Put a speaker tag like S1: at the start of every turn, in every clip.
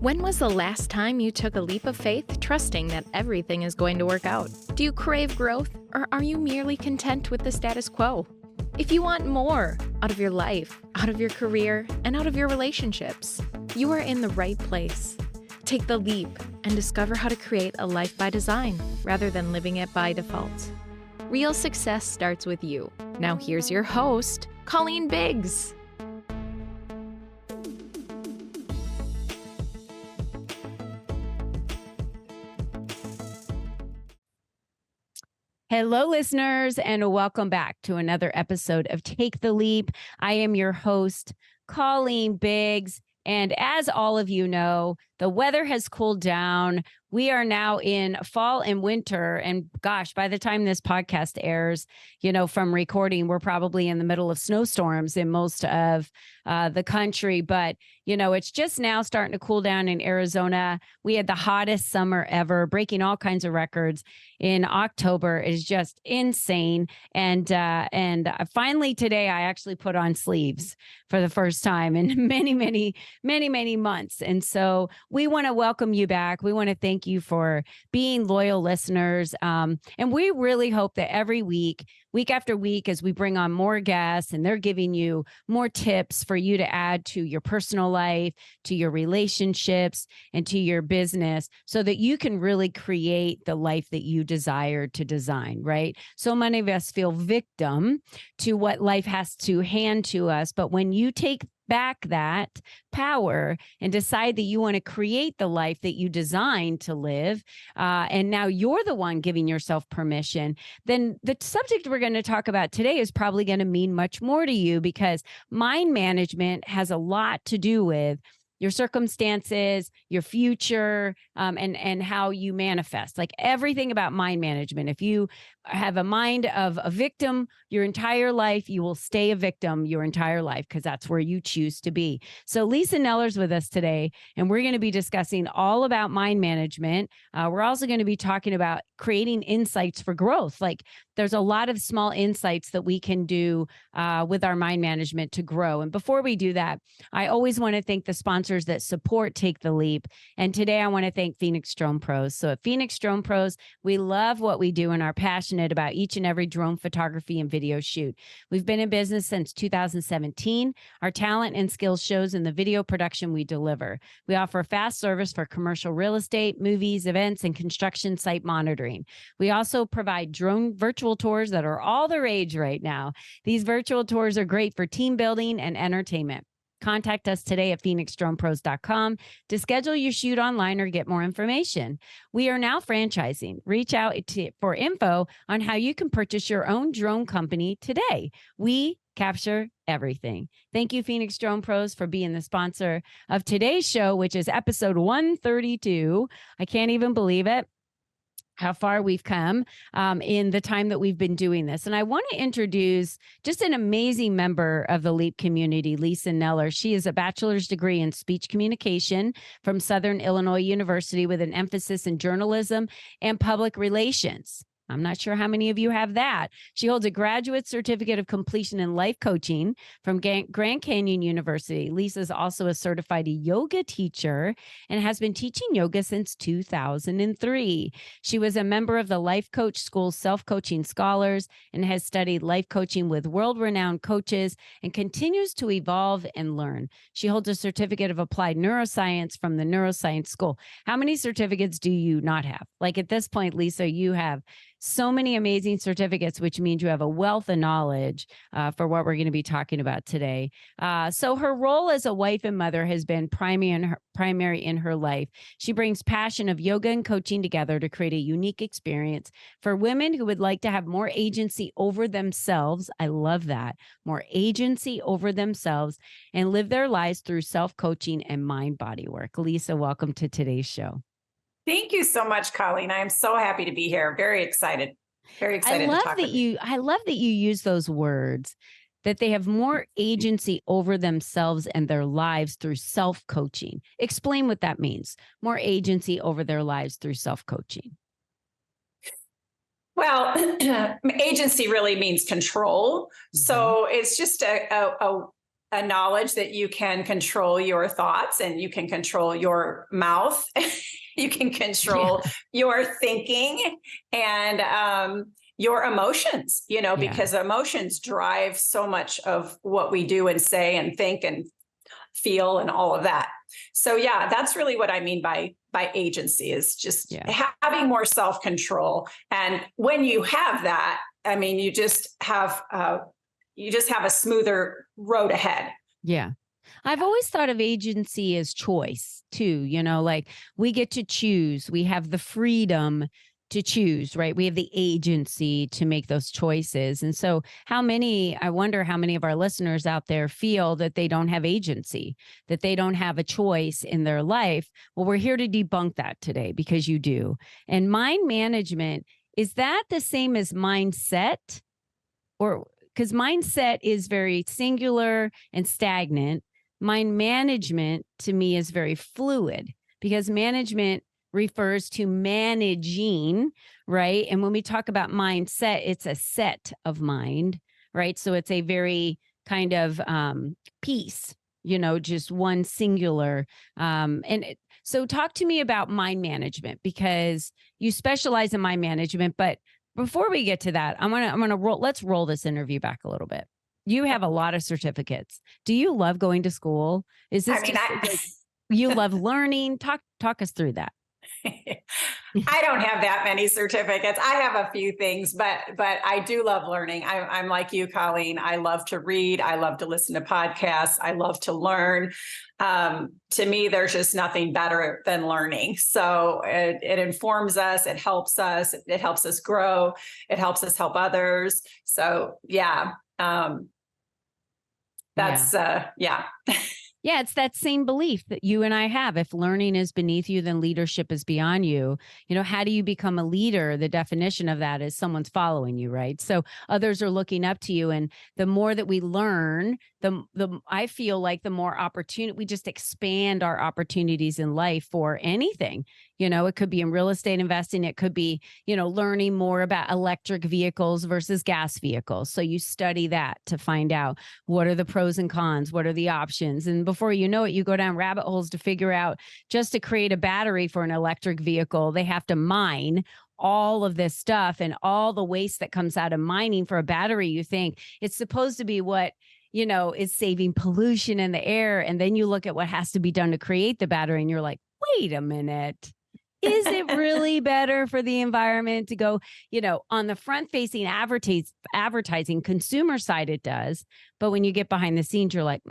S1: When was the last time you took a leap of faith, trusting that everything is going to work out? Do you crave growth, or are you merely content with the status quo? If you want more out of your life, out of your career, and out of your relationships, you are in the right place. Take the leap and discover how to create a life by design rather than living it by default. Real success starts with you. Now here's your host, Colleen Biggs.
S2: Hello, listeners, and welcome back to another episode of Take the Leap. I am your host, Colleen Biggs. And as all of you know, the weather has cooled down. We are now in fall and winter. And gosh, by the time this podcast airs, from recording, we're probably in the middle of snowstorms in most of the country. But, it's just now starting to cool down in Arizona. We had the hottest summer ever, breaking all kinds of records in October. It is just insane. And finally today, I actually put on sleeves for the first time in many months. And so we want to welcome you back. We want to thank you for being loyal listeners. And we really hope that every week after week, as we bring on more guests and they're giving you more tips for you to add to your personal life, to your relationships, and to your business so that you can really create the life that you desire to design, right? So many of us feel victim to what life has to hand to us. But when you take back that power and decide that you want to create the life that you designed to live, and now you're the one giving yourself permission, then the subject we're going to talk about today is probably going to mean much more to you, because mind management has a lot to do with your circumstances, your future, and how you manifest. Like everything about mind management. If you have a mind of a victim your entire life, you will stay a victim your entire life, because that's where you choose to be. So Lisa Kneller's with us today, and we're going to be discussing all about mind management. We're also going to be talking about creating insights for growth. Like there's a lot of small insights that we can do with our mind management to grow. And before we do that, I always want to thank the sponsors that support Take the Leap. And today I want to thank Phoenix Drone Pros. So at Phoenix Drone Pros, we love what we do and are passionate about each and every drone photography and video shoot. We've been in business since 2017. Our talent and skills shows in the video production we deliver. We offer fast service for commercial real estate, movies, events, and construction site monitoring. We also provide drone virtual tours that are all the rage right now. These virtual tours are great for team building and entertainment. Contact us today at phoenixdronepros.com to schedule your shoot online or get more information. We are now franchising. Reach out for info on how you can purchase your own drone company today. We capture everything. Thank you, Phoenix Drone Pros, for being the sponsor of today's show, which is episode 132. I can't even believe it, how far we've come in the time that we've been doing this. And I want to introduce just an amazing member of the LEAP community, Lisa Kneller. She is a bachelor's degree in speech communication from Southern Illinois University with an emphasis in journalism and public relations. I'm not sure how many of you have that. She holds a graduate certificate of completion in life coaching from Grand Canyon University. Lisa is also a certified yoga teacher and has been teaching yoga since 2003. She was a member of the Life Coach School's self-coaching scholars and has studied life coaching with world-renowned coaches and continues to evolve and learn. She holds a certificate of applied neuroscience from the Neuroscience School. How many certificates do you not have? Like at this point, Lisa, you have so many amazing certificates, which means you have a wealth of knowledge for what we're going to be talking about today. So her role as a wife and mother has been primary in her life. She brings passion of yoga and coaching together to create a unique experience for women who would like to have more agency over themselves. I love that. More agency over themselves and live their lives through self-coaching and mind-body work. Lisa, welcome to today's show.
S3: Thank you so much, Colleen. I am so happy to be here. Very excited. Very excited to talk with you.
S2: I love that you use those words, that they have more agency over themselves and their lives through self-coaching. Explain what that means. More agency over their lives through self-coaching.
S3: Well, agency really means control. Mm-hmm. So it's just a a knowledge that you can control your thoughts and you can control your mouth. You can control your thinking and your emotions, because emotions drive so much of what we do and say and think and feel and all of that. So that's really what I mean by agency, is just having more self-control. And when you have that, I mean, you just have a smoother road ahead.
S2: Yeah. I've always thought of agency as choice too, like we get to choose. We have the freedom to choose, right? We have the agency to make those choices. And so I wonder how many of our listeners out there feel that they don't have agency, that they don't have a choice in their life. Well, we're here to debunk that today, because you do. And mind management, is that the same as mindset? Or because mindset is very singular and stagnant. Mind management to me is very fluid, because management refers to managing, right? And when we talk about mindset, it's a set of mind, right? So it's a very kind of piece, just one singular. So talk to me about mind management, because you specialize in mind management. But before we get to that, let's roll this interview back a little bit. You have a lot of certificates. Do you love going to school? Is this you love learning? Talk us through that.
S3: I don't have that many certificates. I have a few things, but I do love learning. I'm like you, Colleen. I love to read. I love to listen to podcasts. I love to learn. To me, there's just nothing better than learning. So it informs us. It helps us. It helps us grow. It helps us help others. So that's
S2: Yeah, it's that same belief that you and I have. If learning is beneath you, then leadership is beyond you. How do you become a leader? The definition of that is someone's following you, right? So others are looking up to you. And the more that we learn, I feel like the more opportunity, we just expand our opportunities in life for anything. It could be in real estate investing. It could be, learning more about electric vehicles versus gas vehicles. So you study that to find out what are the pros and cons, what are the options. And before you know it, you go down rabbit holes to figure out, just to create a battery for an electric vehicle, they have to mine all of this stuff and all the waste that comes out of mining for a battery. You think it's supposed to be what is saving pollution in the air. And then you look at what has to be done to create the battery and you're like, wait a minute. Is it really better for the environment to go, on the front facing advertising consumer side, it does. But when you get behind the scenes, you're like,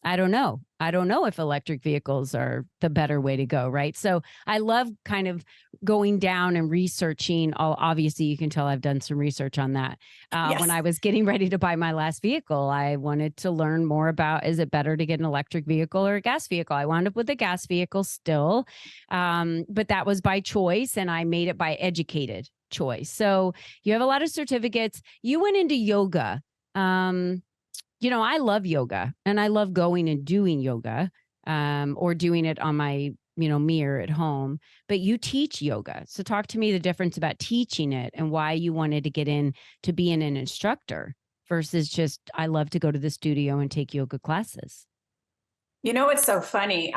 S2: I don't know. I don't know if electric vehicles are the better way to go. Right. So I love kind of going down and researching. Obviously, you can tell I've done some research on that.
S3: Yes.
S2: When I was getting ready to buy my last vehicle, I wanted to learn more about, is it better to get an electric vehicle or a gas vehicle? I wound up with a gas vehicle still. But that was by choice, and I made it by educated choice. So you have a lot of certificates. You went into yoga. I love yoga, and I love going and doing yoga, or doing it on my, mirror at home. But you teach yoga. So talk to me the difference about teaching it and why you wanted to get in to being an instructor versus just, I love to go to the studio and take yoga classes.
S3: It's so funny.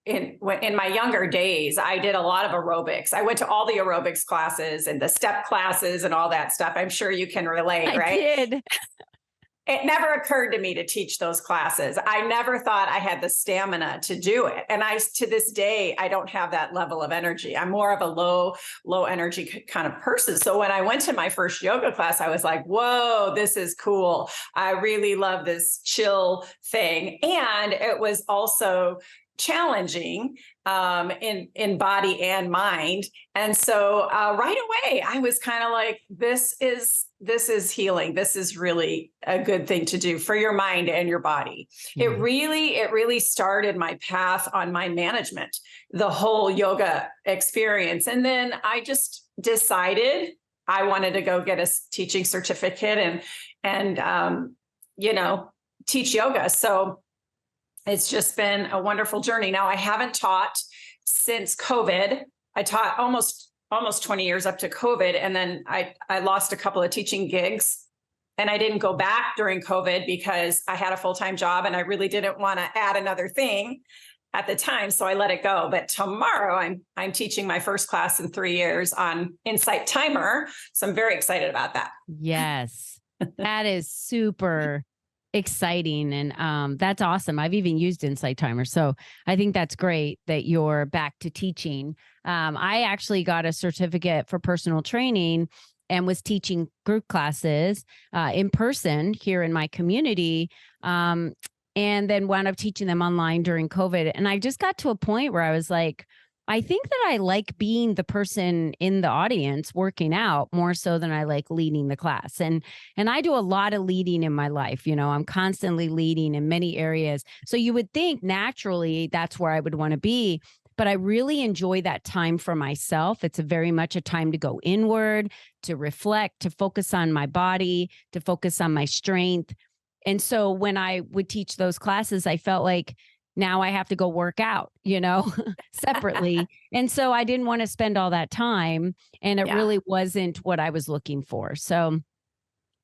S3: In my younger days, I did a lot of aerobics. I went to all the aerobics classes and the step classes and all that stuff. I'm sure you can relate, right?
S2: I did.
S3: It never occurred to me to teach those classes. I never thought I had the stamina to do it. And to this day, I don't have that level of energy. I'm more of a low energy kind of person. So when I went to my first yoga class, I was like, whoa, this is cool. I really love this chill thing. And it was also challenging in body and mind. And so right away, I was kind of like, this is healing. This is really a good thing to do for your mind and your body. Mm-hmm. It really started my path on mind management, the whole yoga experience. And then I just decided I wanted to go get a teaching certificate and teach yoga. So it's just been a wonderful journey. Now, I haven't taught since COVID. I taught almost 20 years up to COVID. And then I lost a couple of teaching gigs and I didn't go back during COVID because I had a full-time job and I really didn't want to add another thing at the time. So I let it go. But tomorrow I'm teaching my first class in 3 years on Insight Timer. So I'm very excited about that.
S2: Yes, that is super exciting. And that's awesome. I've even used Insight Timer. So I think that's great that you're back to teaching. I actually got a certificate for personal training and was teaching group classes in person here in my community. And then wound up teaching them online during COVID. And I just got to a point where I was like, I think that I like being the person in the audience working out more so than I like leading the class. And I do a lot of leading in my life. You know, I'm constantly leading in many areas. So you would think naturally that's where I would want to be. But I really enjoy that time for myself. It's very much a time to go inward, to reflect, to focus on my body, to focus on my strength. And so when I would teach those classes, I felt like now I have to go work out, you know, separately. And so I didn't want to spend all that time. And it really wasn't what I was looking for. So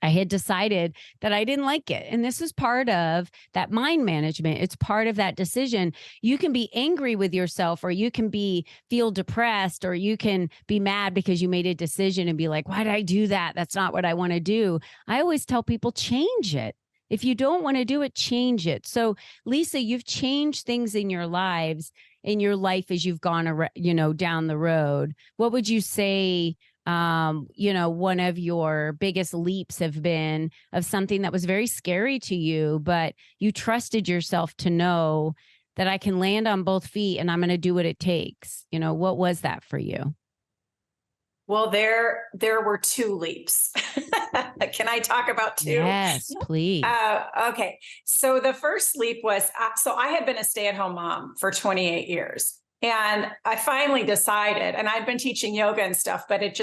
S2: I had decided that I didn't like it. And this is part of that mind management. It's part of that decision. You can be angry with yourself, or you can feel depressed, or you can be mad because you made a decision and be like, why did I do that? That's not what I want to do. I always tell people, change it. If you don't want to do it, change it. So, Lisa, you've changed things in your life as you've gone, down the road. What would you say, one of your biggest leaps have been of something that was very scary to you, but you trusted yourself to know that I can land on both feet and I'm going to do what it takes? You know, what was that for you?
S3: Well, there were 2 leaps. Can I talk about 2?
S2: Yes, please.
S3: Okay. So the first leap was, so I had been a stay-at-home mom for 28 years. And I finally decided, and I'd been teaching yoga and stuff, but it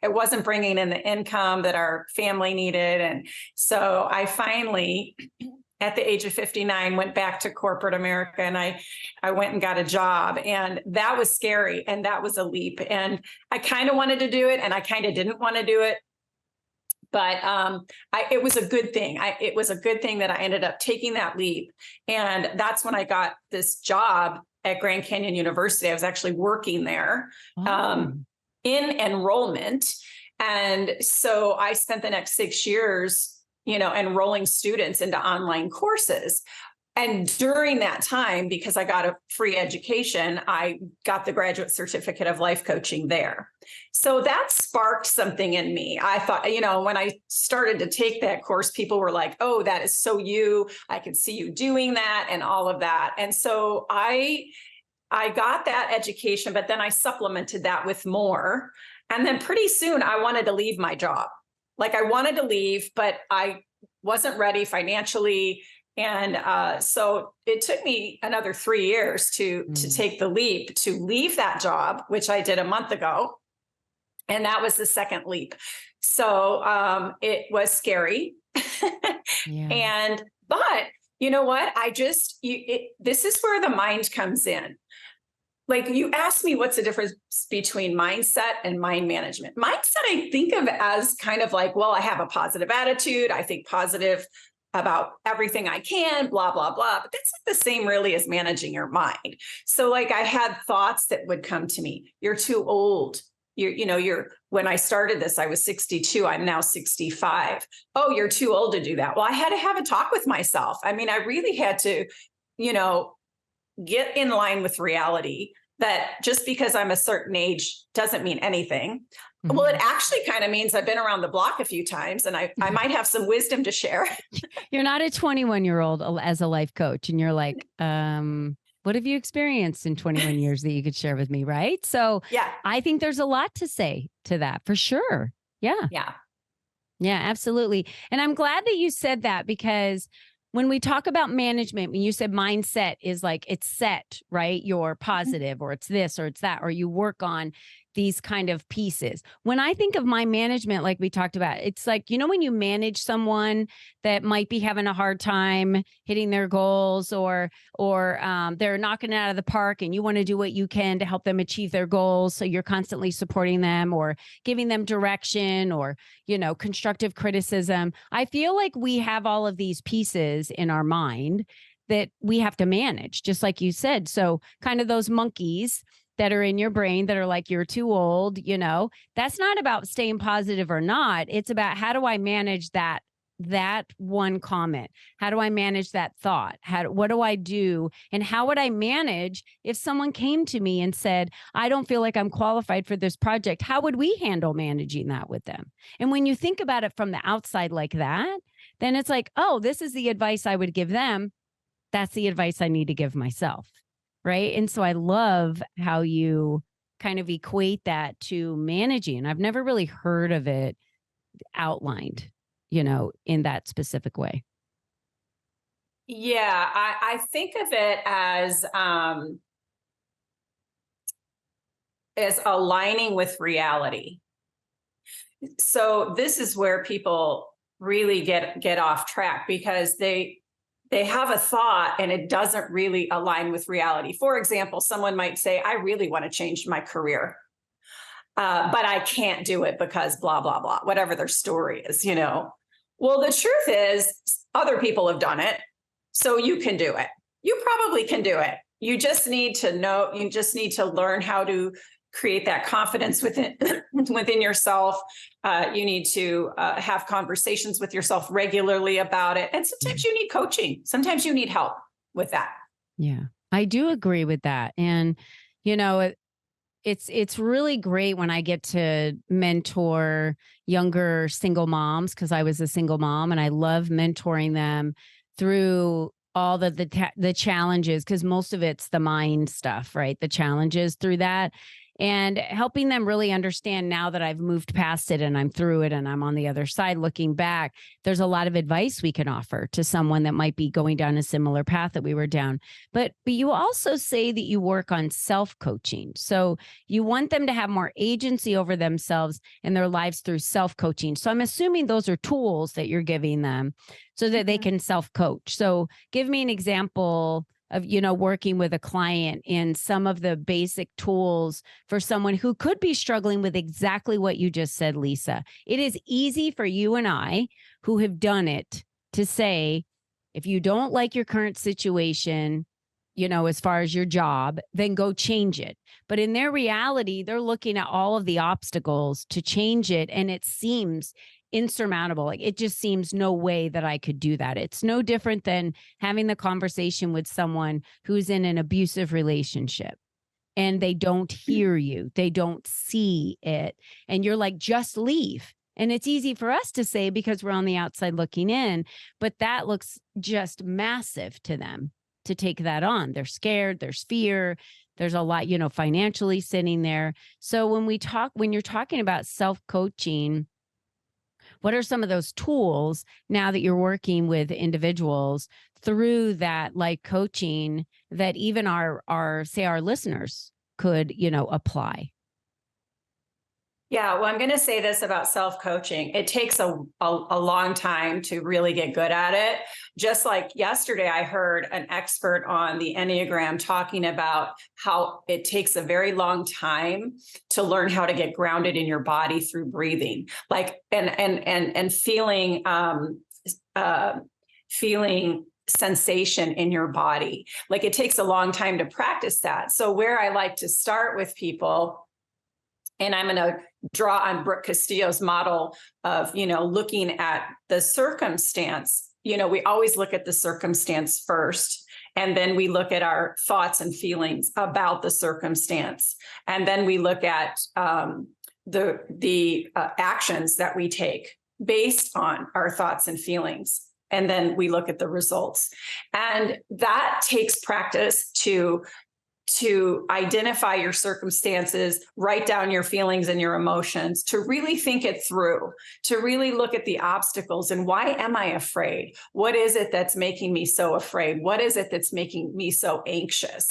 S3: wasn't bringing in the income that our family needed. And so I finally, at the age of 59, went back to corporate America, and I went and got a job, and that was scary. And that was a leap. And I kind of wanted to do it, and I kind of didn't want to do it. But it was a good thing. It was a good thing that I ended up taking that leap. And that's when I got this job at Grand Canyon University. I was actually working there in enrollment. And so I spent the next 6 years enrolling students into online courses. And during that time, because I got a free education, I got the graduate certificate of life coaching there. So that sparked something in me. I thought, when I started to take that course, people were like, oh, that is so you. I can see you doing that and all of that. And so I got that education, but then I supplemented that with more. And then pretty soon I wanted to leave my job. Like I wanted to leave, but I wasn't ready financially. And so it took me another 3 years to take the leap to leave that job, which I did a month ago. And that was the second leap. So it was scary. But you know what? This is where the mind comes in. Like you asked me, what's the difference between mindset and mind management? Mindset, I think of as kind of like, well, I have a positive attitude. I think positive about everything I can, blah, blah, blah. But that's not the same really as managing your mind. So like I had thoughts that would come to me. You're too old. When I started this, I was 62. I'm now 65. Oh, you're too old to do that. Well, I had to have a talk with myself. I mean, I really had to, get in line with reality that just because I'm a certain age doesn't mean anything. Mm-hmm. Well, it actually kind of means I've been around the block a few times and I might have some wisdom to share.
S2: You're not a 21-year-old as a life coach. And you're like, what have you experienced in 21 years that you could share with me? Right. So yeah, I think there's a lot to say to that for sure. Yeah.
S3: Yeah.
S2: Yeah, absolutely. And I'm glad that you said that, because when we talk about management, when you said mindset is like it's set, right? You're positive, or it's this or it's that, or you work on these kind of pieces. When I think of my management, like we talked about, it's like, when you manage someone that might be having a hard time hitting their goals, or they're knocking it out of the park, and you want to do what you can to help them achieve their goals. So you're constantly supporting them or giving them direction, or, constructive criticism. I feel like we have all of these pieces in our mind that we have to manage, just like you said. So kind of those monkeys that are in your brain that are like, you're too old, that's not about staying positive or not. It's about, how do I manage that one comment? How do I manage that thought? What do I do? And how would I manage if someone came to me and said, I don't feel like I'm qualified for this project? How would we handle managing that with them? And when you think about it from the outside like that, then it's like, oh, this is the advice I would give them. That's the advice I need to give myself. Right. And so I love how you kind of equate that to managing. I've never really heard of it outlined, in that specific way.
S3: Yeah, I think of it as aligning with reality. So this is where people really get off track, because they have a thought and it doesn't really align with reality. For example, someone might say, I really want to change my career, but I can't do it because blah, blah, blah, whatever their story is, Well, the truth is other people have done it, so you can do it. You probably can do it. You just need to know, you just need to learn how to create that confidence within yourself. You need to have conversations with yourself regularly about it. And sometimes you need coaching. Sometimes you need help with that.
S2: Yeah, I do agree with that. And, it's really great when I get to mentor younger single moms, because I was a single mom, and I love mentoring them through all the challenges, because most of it's the mind stuff, right? The challenges through that, and helping them really understand, now that I've moved past it and I'm through it and I'm on the other side looking back, there's a lot of advice we can offer to someone that might be going down a similar path that we were down. But you also say that you work on self-coaching. So you want them to have more agency over themselves and their lives through self-coaching. So I'm assuming those are tools that you're giving them so that they can self-coach. So give me an example of, working with a client in some of the basic tools for someone who could be struggling with exactly what you just said, Lisa. It is easy for you and I, who have done it, to say, if you don't like your current situation, as far as your job, then go change it. But in their reality, they're looking at all of the obstacles to change it, and it seems insurmountable. Like, it just seems no way that I could do that. It's no different than having the conversation with someone who's in an abusive relationship and they don't hear you, they don't see it, and you're like, just leave. And it's easy for us to say because we're on the outside looking in, but that looks just massive to them to take that on. They're scared, there's fear, there's a lot, financially sitting there. So when you're talking about self-coaching, what are some of those tools now that you're working with individuals through that, like coaching, that even our listeners could, apply?
S3: Yeah, well, I'm going to say this about self-coaching. It takes a long time to really get good at it. Just like yesterday, I heard an expert on the Enneagram talking about how it takes a very long time to learn how to get grounded in your body through breathing, like and feeling sensation in your body. Like, it takes a long time to practice that. So where I like to start with people, and I'm going to draw on Brooke Castillo's model of, looking at the circumstance. We always look at the circumstance first, and then we look at our thoughts and feelings about the circumstance. And then we look at the actions that we take based on our thoughts and feelings. And then we look at the results. And that takes practice to to identify your circumstances, write down your feelings and your emotions, to really think it through, to really look at the obstacles and why am I afraid? What is it that's making me so afraid? What is it that's making me so anxious?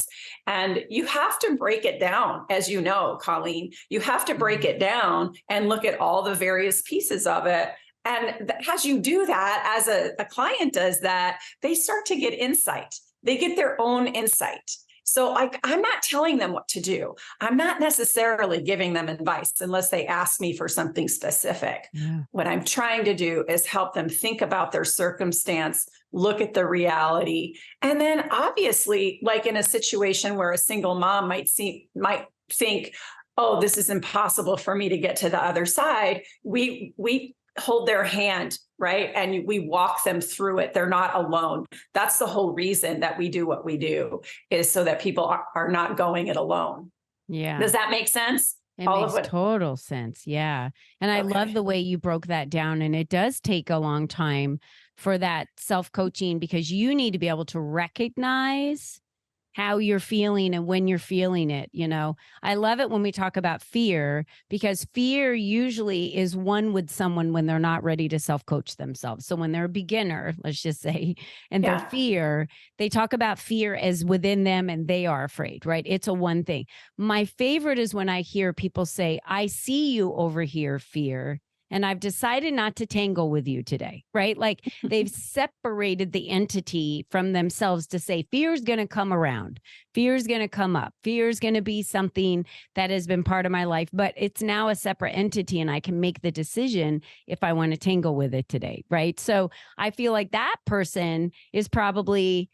S3: And you have to break it down, as you know, Colleen, you have to break it down and look at all the various pieces of it. And as you do that, as a client does that, they start to get insight. They get their own insight. So I'm not telling them what to do. I'm not necessarily giving them advice unless they ask me for something specific. Yeah. What I'm trying to do is help them think about their circumstance, look at the reality. And then obviously, like in a situation where a single mom might think, oh, this is impossible for me to get to the other side. We hold their hand, right? And we walk them through it. They're not alone. That's the whole reason that we do what we do, is so that people are not going it alone.
S2: Yeah.
S3: Does that make sense?
S2: It makes total sense. Yeah. And I love the way you broke that down. And it does take a long time for that self-coaching, because you need to be able to recognize how you're feeling and when you're feeling it. I love it when we talk about fear, because fear usually is one with someone when they're not ready to self-coach themselves. So when they're a beginner, let's just say, and their fear, they talk about fear as within them and they are afraid, right? It's a one thing. My favorite is when I hear people say, I see you over here, fear, and I've decided not to tangle with you today, right? Like they've separated the entity from themselves to say, fear is going to come around. Fear is going to come up. Fear is going to be something that has been part of my life, but it's now a separate entity and I can make the decision if I want to tangle with it today, right? So I feel like that person is probably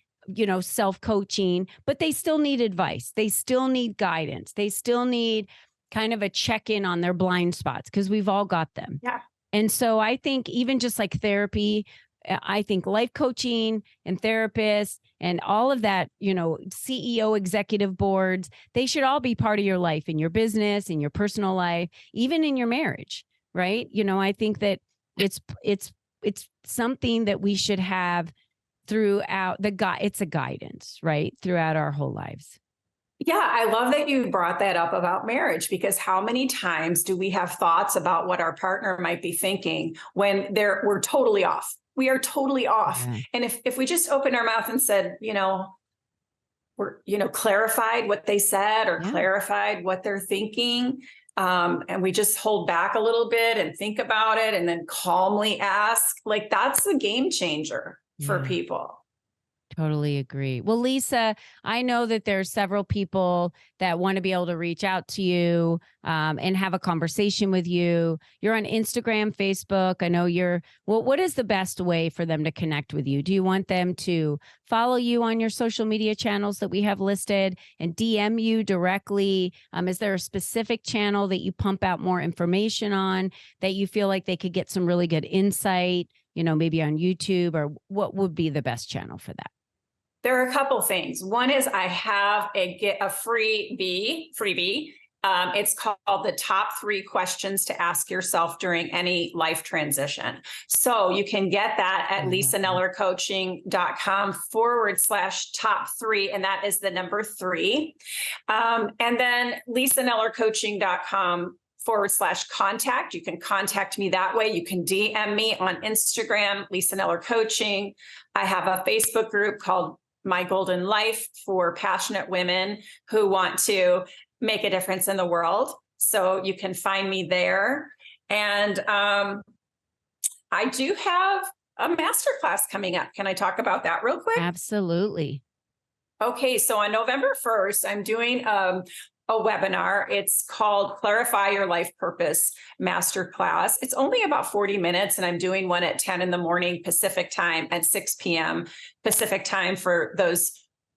S2: self-coaching, but they still need advice. They still need guidance. They still need kind of a check-in on their blind spots, because we've all got them.
S3: Yeah.
S2: And so I think even just like therapy, I think life coaching and therapists and all of that, CEO executive boards, they should all be part of your life, in your business, in your personal life, even in your marriage, right? I think that it's something that we should have throughout it's a guidance, right? Throughout our whole lives.
S3: Yeah, I love that you brought that up about marriage, because how many times do we have thoughts about what our partner might be thinking when we're totally off? We are totally off. Yeah. And if we just opened our mouth and said, clarified what they said or clarified what they're thinking, and we just hold back a little bit and think about it and then calmly ask, like, that's a game changer for people.
S2: Totally agree. Well, Lisa, I know that there's several people that want to be able to reach out to you and have a conversation with you. You're on Instagram, Facebook. I know what is the best way for them to connect with you? Do you want them to follow you on your social media channels that we have listed and DM you directly? Is there a specific channel that you pump out more information on that you feel like they could get some really good insight, maybe on YouTube, or what would be the best channel for that?
S3: There are a couple things. One is I have a freebie. It's called the top 3 questions to ask yourself during any life transition. So you can get that at lisanellercoaching.com/top3. And that is the number 3. And then lisanellercoaching.com/contact. You can contact me that way. You can DM me on Instagram, Lisa Kneller Coaching. I have a Facebook group called My Golden Life for passionate women who want to make a difference in the world. So you can find me there. And I do have a masterclass coming up. Can I talk about that real quick?
S2: Absolutely.
S3: Okay, so on November 1st, I'm doing a webinar. It's called Clarify Your Life Purpose Masterclass. It's only about 40 minutes, and I'm doing one at 10 in the morning Pacific time and 6 p.m. Pacific time for those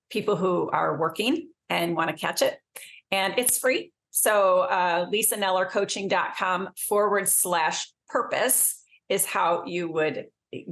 S3: people who are working and want to catch it. And it's free. So lisanellercoaching.com/purpose is how you would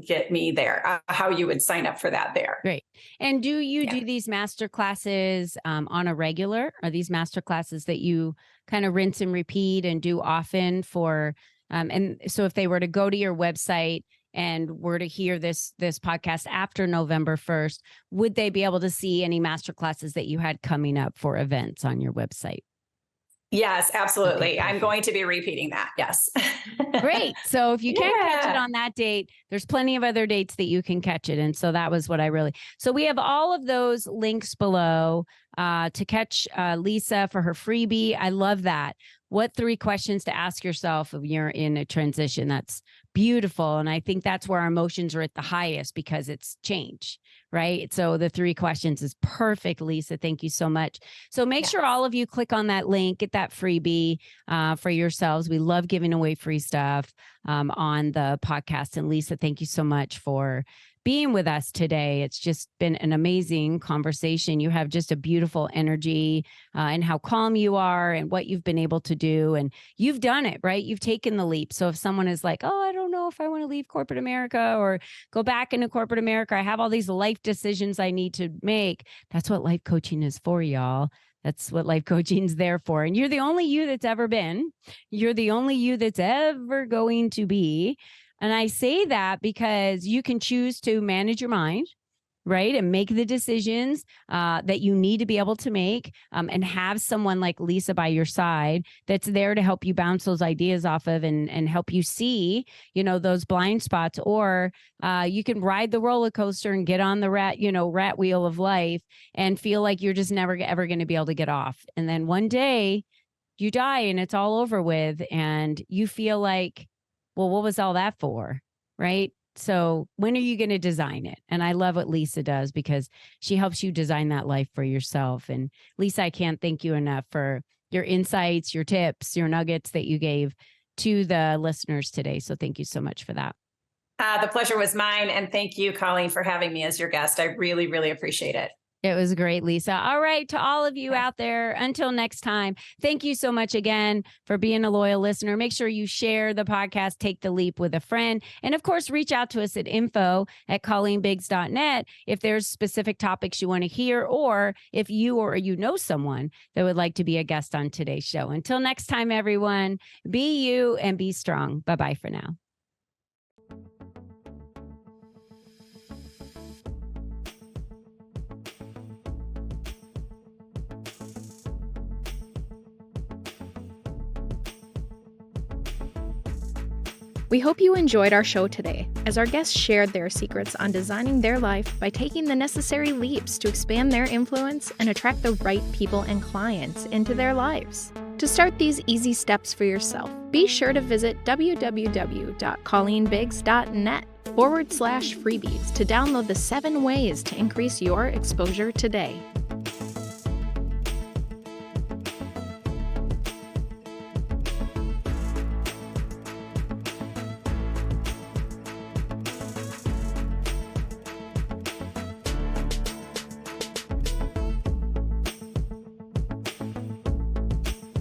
S3: get me there, how you would sign up for that there.
S2: Great. And do you do these master classes on a regular? Are these master classes that you kind of rinse and repeat and do often for, and so if they were to go to your website, and were to hear this podcast after November 1st, would they be able to see any masterclasses that you had coming up for events on your website?
S3: Yes, absolutely.
S2: Okay,
S3: I'm
S2: perfect.
S3: going to be repeating that. Yes.
S2: Great. So if you can't catch it
S3: Yeah.
S2: on that date, there's plenty of other dates that you can catch it. And so that was what so we have all of those links below to catch Lisa for her freebie. I love that. What 3 questions to ask yourself if you're in a transition? That's beautiful. And I think that's where our emotions are at the highest because it's change, right? So the 3 questions is perfect, Lisa. Thank you so much. So make sure all of you click on that link, get that freebie for yourselves. We love giving away free stuff on the podcast. And Lisa, thank you so much for being with us today. It's just been an amazing conversation. You have just a beautiful energy and how calm you are and what you've been able to do. And you've done it, right? You've taken the leap. So if someone is like, oh, I don't know if I want to leave corporate America or go back into corporate America, I have all these life decisions I need to make. That's what life coaching is for, y'all. That's what life coaching is there for. And you're the only you that's ever been. You're the only you that's ever going to be. And I say that because you can choose to manage your mind, right? And make the decisions that you need to be able to make and have someone like Lisa by your side that's there to help you bounce those ideas off of and help you see, those blind spots. Or you can ride the roller coaster and get on the rat wheel of life and feel like you're just never ever going to be able to get off. And then one day you die and it's all over with and you feel like, well, what was all that for? Right? So when are you going to design it? And I love what Lisa does because she helps you design that life for yourself. And Lisa, I can't thank you enough for your insights, your tips, your nuggets that you gave to the listeners today. So thank you so much for that.
S3: The pleasure was mine. And thank you, Colleen, for having me as your guest. I really, really appreciate it.
S2: It was great, Lisa. All right. To all of you out there, until next time, thank you so much again for being a loyal listener. Make sure you share the podcast, Take the Leap, with a friend. And of course, reach out to us at info@colleenbiggs.net if there's specific topics you want to hear, or if you or you know someone that would like to be a guest on today's show. Until next time, everyone, be you and be strong. Bye-bye for now.
S1: We hope you enjoyed our show today, as our guests shared their secrets on designing their life by taking the necessary leaps to expand their influence and attract the right people and clients into their lives. To start these easy steps for yourself, be sure to visit www.colleenbiggs.net/freebies to download the 7 ways to increase your exposure today.